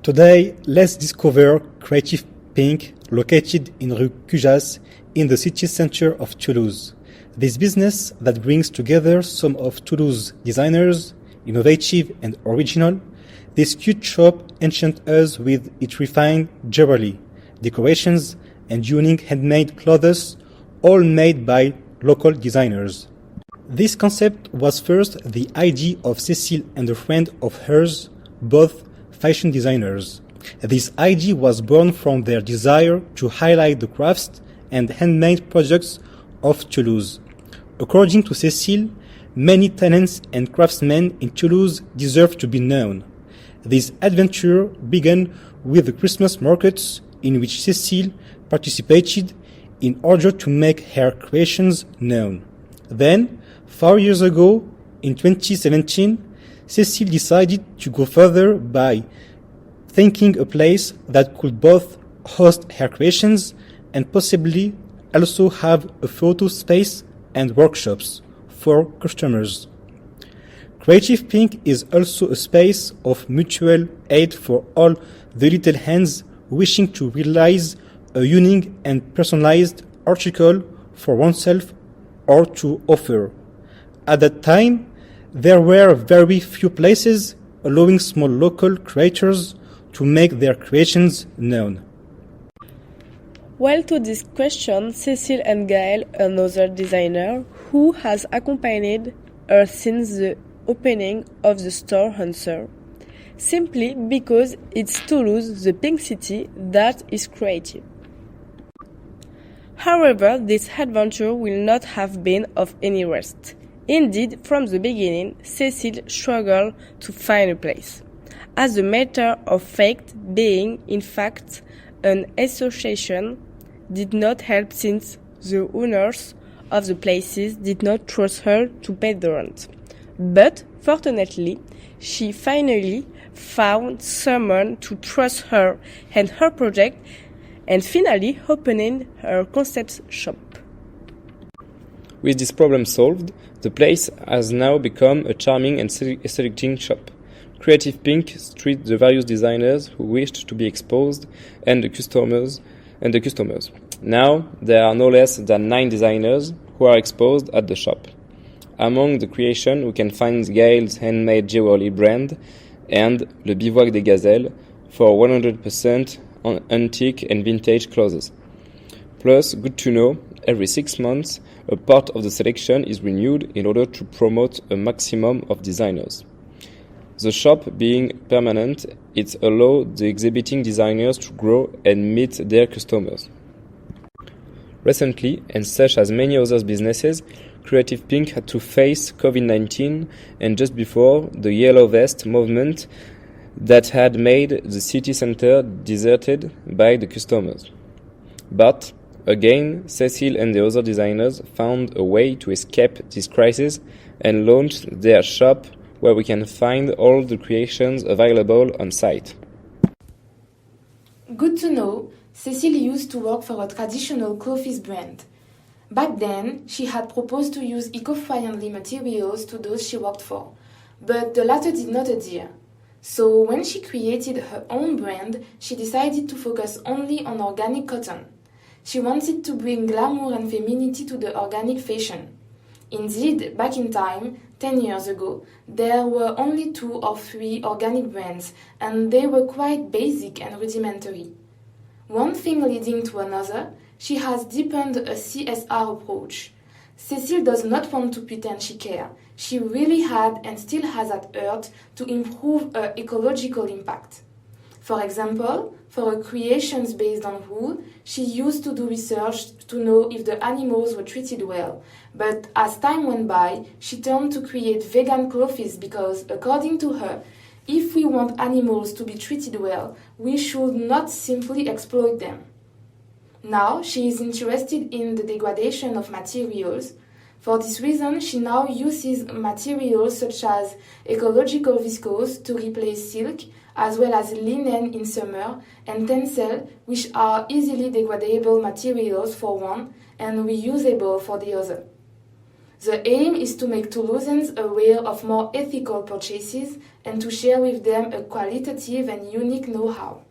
Today, let's discover Creative Pink, located in Rue Cujas, in the city center of Toulouse. This business that brings together some of Toulouse designers, innovative and original, this cute shop enchants us with its refined jewelry, decorations, and unique handmade clothes, all made by local designers. This concept was first the idea of Cécile and a friend of hers, both fashion designers. This idea was born from their desire to highlight the crafts and handmade products of Toulouse. According to Cécile, many talents and craftsmen in Toulouse deserve to be known. This adventure began with the Christmas markets in which Cécile participated in order to make her creations known. Then, 4 years ago, in 2017, Cécile decided to go further by thinking a place that could both host her creations and possibly also have a photo space and workshops for customers. Creative Pink is also a space of mutual aid for all the little hands wishing to realize a unique and personalized article for oneself or to offer. At that time, there were very few places allowing small local creators to make their creations known. Well, to this question, Cécile and Gaël, another designer, who has accompanied her since the opening of the store, answer, simply because it's Toulouse, the pink city, that is creative. However, this adventure will not have been of any rest. Indeed, from the beginning, Cécile struggled to find a place. As a matter of fact, being, in fact, an association did not help since the owners of the places did not trust her to pay the rent. But, fortunately, she finally found someone to trust her and her project, and finally opening her concept shop. With this problem solved, the place has now become a charming and selecting shop. Creative Pink treats the various designers who wished to be exposed and the customers. Now, there are no less than 9 designers who are exposed at the shop. Among the creation, we can find Gaël's handmade jewelry brand and Le Bivouac des Gazelles for 100% on antique and vintage clothes. Plus, good to know, every 6 months, a part of the selection is renewed in order to promote a maximum of designers. The shop being permanent, it allows the exhibiting designers to grow and meet their customers. Recently, and such as many other businesses, Creative Pink had to face COVID-19 and just before the Yellow Vest movement that had made the city center deserted by the customers. But, again, Cécile and the other designers found a way to escape this crisis and launched their shop where we can find all the creations available on site. Good to know, Cécile used to work for a traditional clothes brand. Back then, she had proposed to use eco-friendly materials to those she worked for, but the latter did not adhere. So when she created her own brand, she decided to focus only on organic cotton. She wanted to bring glamour and femininity to the organic fashion. Indeed, back in time, 10 years ago, there were only 2 or 3 organic brands, and they were quite basic and rudimentary. One thing leading to another, she has deepened a CSR approach. Cécile does not want to pretend she cares. She really had and still has at heart to improve her ecological impact. For example, for her creations based on wool, she used to do research to know if the animals were treated well. But as time went by, she turned to create vegan clothes because, according to her, if we want animals to be treated well, we should not simply exploit them. Now, she is interested in the degradation of materials. For this reason, she now uses materials such as ecological viscose to replace silk, as well as linen in summer, and tencel, which are easily degradable materials for one and reusable for the other. The aim is to make Toulousains aware of more ethical purchases and to share with them a qualitative and unique know-how.